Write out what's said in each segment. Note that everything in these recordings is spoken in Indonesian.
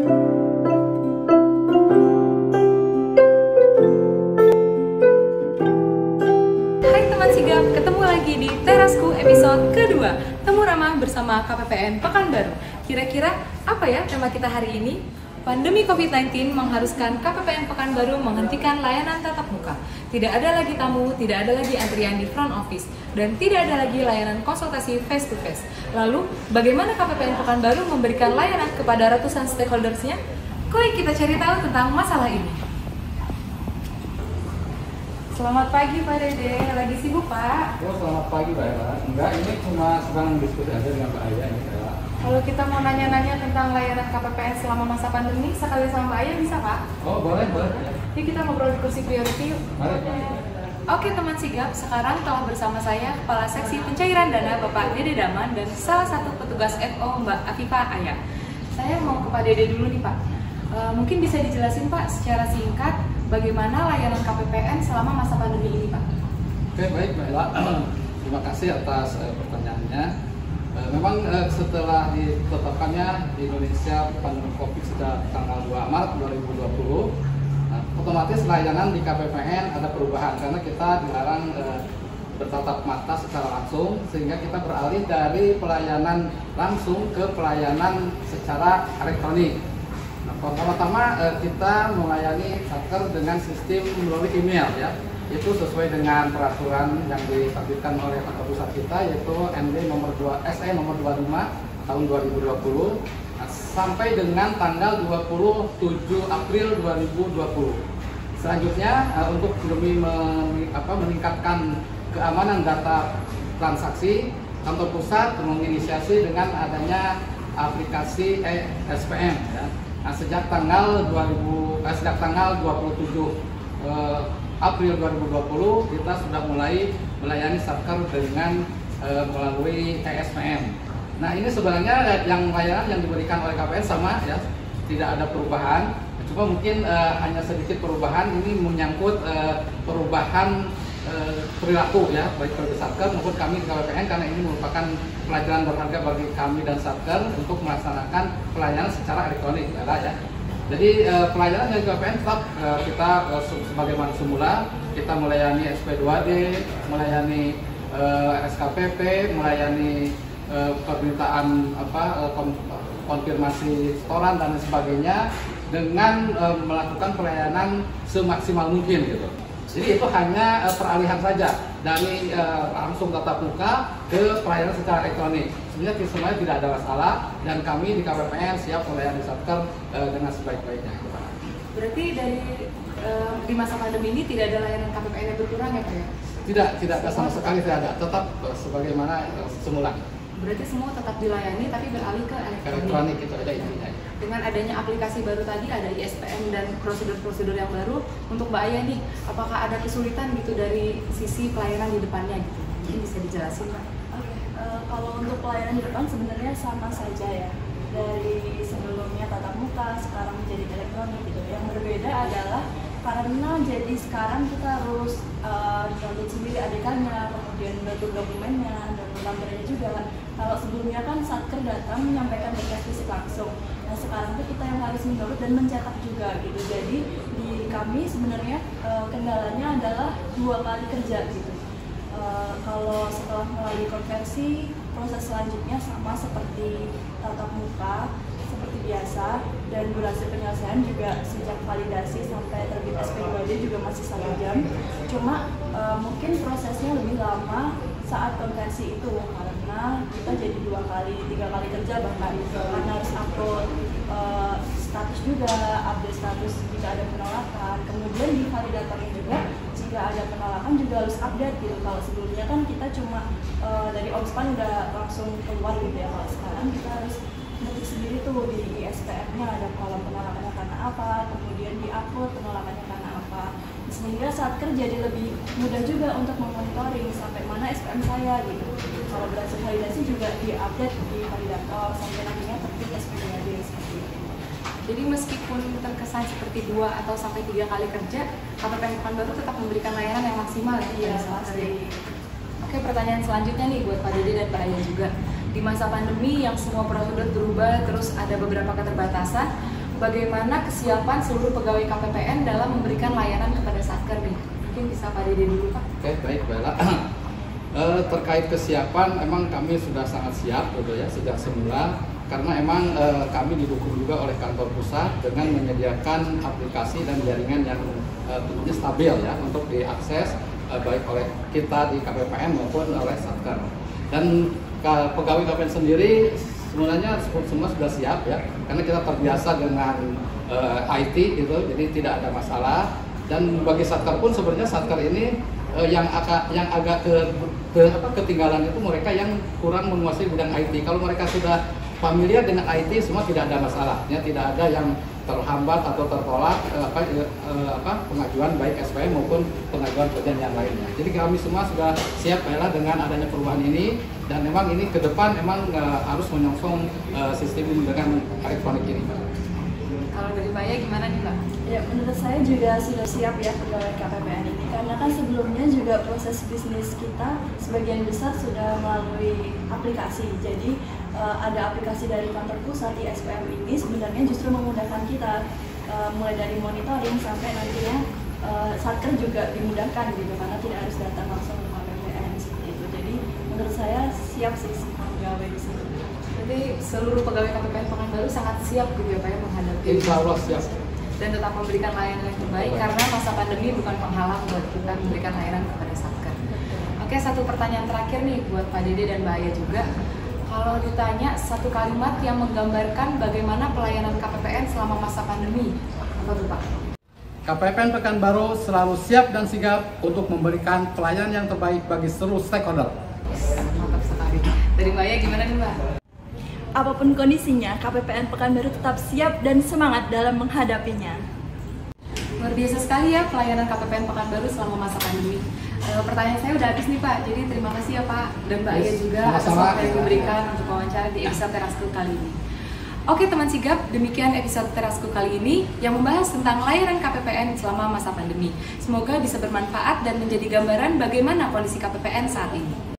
Hai teman sigap, ketemu lagi di Terasku episode kedua. Temu ramah bersama KPPN Pekanbaru. Kira-kira apa ya tema kita hari ini? Pandemi COVID-19 mengharuskan KPPN Pekanbaru menghentikan layanan tatap muka. Tidak ada lagi tamu, tidak ada lagi antrian di front office, dan tidak ada lagi layanan konsultasi face to face. Lalu, bagaimana KPPN Pekanbaru memberikan layanan kepada ratusan stakeholders-nya? Koi kita cari tahu tentang masalah ini. Selamat pagi Pak Dede, lagi sibuk Pak? Oh, selamat pagi Mbak Ella. Enggak, ini cuma sedang diskusi aja dengan Mbak Aya ini Mbak Ella. Kalau kita mau nanya-nanya tentang layanan KPPN selama masa pandemi, sekali sama Mbak Aya bisa Pak? Oh, boleh. Yuk kita ngobrol di kursi priority yuk. Mari. Oke teman sigap, sekarang telah bersama saya Kepala Seksi Pencairan Dana Bapak Dede Daman dan salah satu petugas FO Mbak Afifah Aya. Saya mau ke Pak Dede dulu nih Pak. Mungkin bisa dijelasin Pak secara singkat bagaimana layanan KPPN selama masa pandemi ini Pak? Oke, baik Mbak Ella. Terima kasih atas pertanyaannya. Memang setelah ditetapkannya di Indonesia pandemi COVID sejak tanggal 2 Maret 2020, otomatis layanan di KPPN ada perubahan karena kita dilarang bertatap mata secara langsung, sehingga kita beralih dari pelayanan langsung ke pelayanan secara elektronik. Nah, pertama-tama kita melayani satker dengan sistem melalui email ya. Itu sesuai dengan peraturan yang diterbitkan oleh kantor pusat kita, yaitu MD nomor 2 SE nomor 25 tahun 2020 sampai dengan tanggal 27 April 2020. Selanjutnya untuk demi meningkatkan keamanan data transaksi, kantor pusat menginisiasi dengan adanya aplikasi SPM ya. Nah, sejak tanggal 27 April 2020 kita sudah mulai melayani satker dengan melalui ESPM. Nah, ini sebenarnya layanan yang diberikan oleh KPN sama ya, tidak ada perubahan. Cuma mungkin hanya sedikit perubahan. Ini menyangkut perubahan perilaku ya, baik bagi satker maupun kami di KPPN, karena ini merupakan pelajaran berharga bagi kami dan satker untuk melaksanakan pelayanan secara elektronik ya. Jadi pelayanan dari KPPN tetap kita sebagaimana semula, kita melayani SP2D, melayani SKPP, melayani permintaan konfirmasi setoran dan sebagainya dengan melakukan pelayanan semaksimal mungkin gitu. Jadi itu hanya peralihan saja dari langsung tatap muka ke pelayanan secara elektronik. Sebenarnya semuanya tidak ada masalah dan kami di KPPN siap melayani satker dengan sebaik-baiknya. Berarti di masa pandemi ini tidak ada layanan KPPN yang berkurang ya Pak ya? Tidak ada sama sekali, tidak ada. Tetap sebagaimana semula. Berarti semua tetap dilayani tapi beralih ke elektronik itu ada intinya. Dengan adanya aplikasi baru tadi, ada ISPM dan prosedur-prosedur yang baru, untuk Mbak Aya nih, apakah ada kesulitan gitu dari sisi pelayanan di depannya gitu? Mungkin bisa dijelasin Mbak? Oke, kalau untuk pelayanan di depan sebenarnya sama saja ya. Dari sebelumnya tatap muka, sekarang menjadi elektronik gitu. Yang berbeda adalah karena jadi sekarang kita harus download sendiri ADK-nya, kemudian download dokumennya, dan lambernya juga. Kalau sebelumnya kan satker datang menyampaikan berkas fisik langsung. Nah sekarang tuh kita yang harus mendownload dan mencetak juga gitu. Jadi di kami sebenarnya kendalanya adalah 2 kali kerja gitu. Kalau setelah melalui konversi, proses selanjutnya sama seperti tatap muka seperti biasa, dan durasi penyelesaian juga sejak validasi sampai terbit SP2D juga masih 1 jam. Cuma mungkin prosesnya lebih lama saat konversi itu karena kita jadi 2 kali, 3 kali kerja bahkan, karena harus upload status juga, update status jika ada penolakan, kemudian di validatornya juga jika ada penolakan juga harus update gitu. Kalau sebelumnya kan kita cuma dari OMSPAN udah langsung keluar gitu ya, kalau sekarang kita harus ngetik sendiri tuh di ISPM-nya ada kolom penolakannya karena apa, kemudian di-upload penolakannya karena apa, sehingga satker jadi lebih mudah juga untuk memonitoring sampai mana SPM saya gitu. Kalau berhasil validasi juga di-update di validator sampai nantinya terbit SP2D seperti itu. Jadi meskipun terkesan seperti 2 atau sampai 3 kali kerja, KPPN Pekanbaru tetap memberikan layanan yang maksimal ya? Iya, pasti. Oke, pertanyaan selanjutnya nih buat Pak Dede dan Pak Aya juga. Di masa pandemi yang semua prosedur berubah, terus ada beberapa keterbatasan, bagaimana kesiapan seluruh pegawai KPPN dalam memberikan layanan kepada Satker nih. Mungkin bisa Pak Dede dulu Pak. Oke, baik Bella. Terkait kesiapan, emang kami sudah sangat siap gitu ya sejak semula, karena emang kami didukung juga oleh kantor pusat dengan menyediakan aplikasi dan jaringan yang tentunya stabil ya untuk diakses baik oleh kita di KPPN maupun oleh Satker. Dan pegawai KPPN sendiri sebenarnya semua sudah siap ya, karena kita terbiasa dengan IT gitu, jadi tidak ada masalah. Dan bagi Satker pun sebenarnya Satker ini yang agak ketinggalan itu mereka yang kurang menguasai bidang IT. Kalau mereka sudah familiar dengan IT, semua tidak ada masalah. Ya, tidak ada yang terhambat atau tertolak pengajuan baik SPM maupun pengajuan pekerjaan yang lainnya. Jadi kami semua sudah siap dengan adanya perubahan ini, dan memang ini ke depan memang harus menyongsong sistem dengan elektronik ini. Kalau dari Mbak Aya gimana nih Mbak? Ya, menurut saya juga sudah siap ya pegawai KPPN ini, karena kan sebelumnya juga proses bisnis kita sebagian besar sudah melalui aplikasi. Jadi ada aplikasi dari kantor pusat di SPM ini sebenarnya justru memudahkan kita, mulai dari monitoring sampai nantinya Satker juga dimudahkan gitu, karena tidak harus datang langsung ke KPPN seperti itu. Jadi menurut saya siap sih pegawai di sini. Berarti seluruh pegawai KPPN Pekanbaru sangat siap gitu ya Pak ya menghadapi Insya Allah siap. dan tetap memberikan layanan yang terbaik karena masa pandemi bukan penghalang buat kita memberikan layanan kepada Satker. Oke, satu pertanyaan terakhir nih buat Pak Dede dan Mbak Aya juga. Kalau ditanya satu kalimat yang menggambarkan bagaimana pelayanan KPPN selama masa pandemi, apa tuh Pak? KPPN Pekanbaru selalu siap dan sigap untuk memberikan pelayanan yang terbaik bagi seluruh stakeholder. Mantap sekali. Dari Mbak Aya gimana nih Mbak? Apapun kondisinya, KPPN Pekanbaru tetap siap dan semangat dalam menghadapinya. Luar biasa sekali ya pelayanan KPPN Pekanbaru selama masa pandemi. Pertanyaan saya udah habis nih Pak, jadi terima kasih ya Pak dan Mbak Aya juga atas waktu yang diberikan untuk wawancara di episode Terasku kali ini. Oke teman sigap, demikian episode Terasku kali ini yang membahas tentang layanan KPPN selama masa pandemi. Semoga bisa bermanfaat dan menjadi gambaran bagaimana kondisi KPPN saat ini.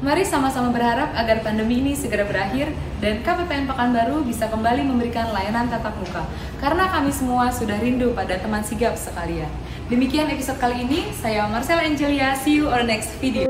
Mari sama-sama berharap agar pandemi ini segera berakhir dan KPPN Pekanbaru bisa kembali memberikan layanan tatap muka. Karena kami semua sudah rindu pada teman sigap sekalian. Demikian episode kali ini, saya Marcella Angelia, see you on the next video.